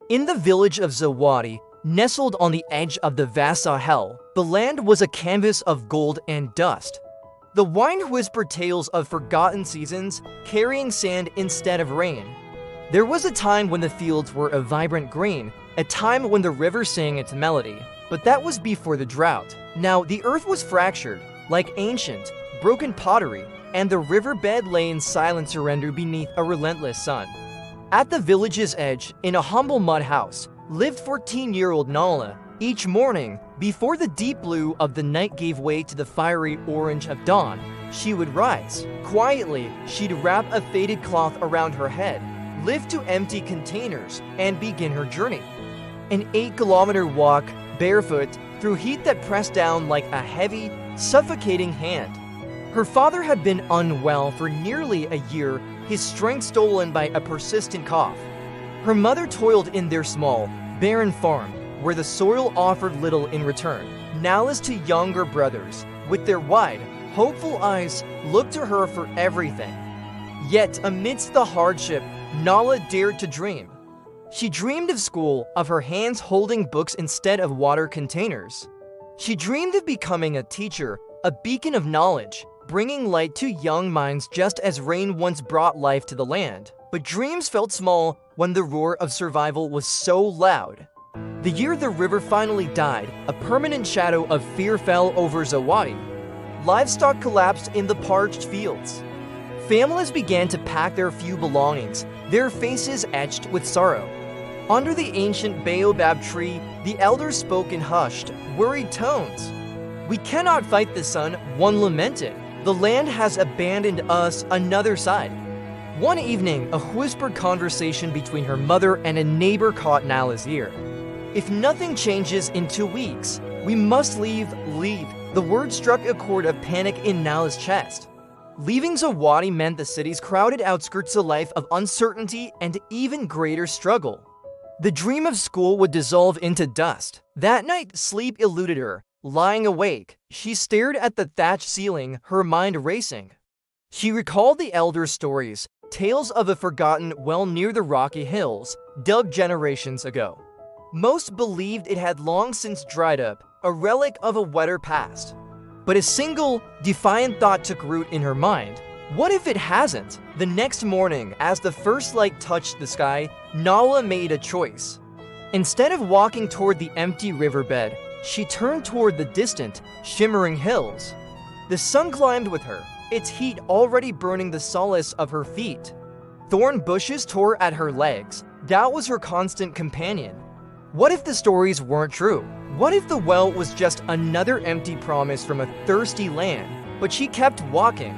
In the village of Zawadi, nestled on the edge of the vast Sahel, the land was a canvas of gold and dust. The wine whispered tales of forgotten seasons, carrying sand instead of rain. There was a time when the fields were a vibrant green, a time when the river sang its melody. But that was before the drought. Now the earth was fractured, like ancient, broken pottery, and the riverbed lay in silent surrender beneath a relentless sun. At the village's edge, in a humble mud house, lived 14-year-old Nala. Each morning, before the deep blue of the night gave way to the fiery orange of dawn, she would rise. Quietly, she'd wrap a faded cloth around her head, lift to empty containers, and begin her journey. An 8-kilometer walk, barefoot, through heat that pressed down like a heavy, suffocating hand. Her father had been unwell for nearly a year, his strength stolen by a persistent cough. Her mother toiled in their small, barren farm, where the soil offered little in return. Nala's two younger brothers, with their wide, hopeful eyes, looked to her for everything. Yet, amidst the hardship, Nala dared to dream. She dreamed of school, of her hands holding books instead of water containers. She dreamed of becoming a teacher, a beacon of knowledge, bringing light to young minds just as rain once brought life to the land. But dreams felt small when the roar of survival was so loud. The year the river finally died, a permanent shadow of fear fell over Zawadi. Livestock collapsed in the parched fields. Families began to pack their few belongings, their faces etched with sorrow. Under the ancient baobab tree, the elders spoke in hushed, worried tones. "We cannot fight the sun," one lamented. "The land has abandoned us," another sighed. One evening, a whispered conversation between her mother and a neighbor caught Nala's ear. "If nothing changes in 2 weeks, we must leave." The word struck a chord of panic in Nala's chest. Leaving Zawadi meant the city's crowded outskirts a life of uncertainty and even greater struggle. The dream of school would dissolve into dust. That night, sleep eluded her. Lying awake, she stared at the thatched ceiling, her mind racing. She recalled the elders' stories, tales of a forgotten well near the rocky hills, dug generations ago. Most believed it had long since dried up, a relic of a wetter past. But a single, defiant thought took root in her mind. What if it hasn't? The next morning, as the first light touched the sky, Nala made a choice. Instead of walking toward the empty riverbed, she turned toward the distant, shimmering hills. The sun climbed with her, its heat already burning the solace of her feet. Thorn bushes tore at her legs. Doubt was her constant companion. What if the stories weren't true? What if the well was just another empty promise from a thirsty land? But she kept walking.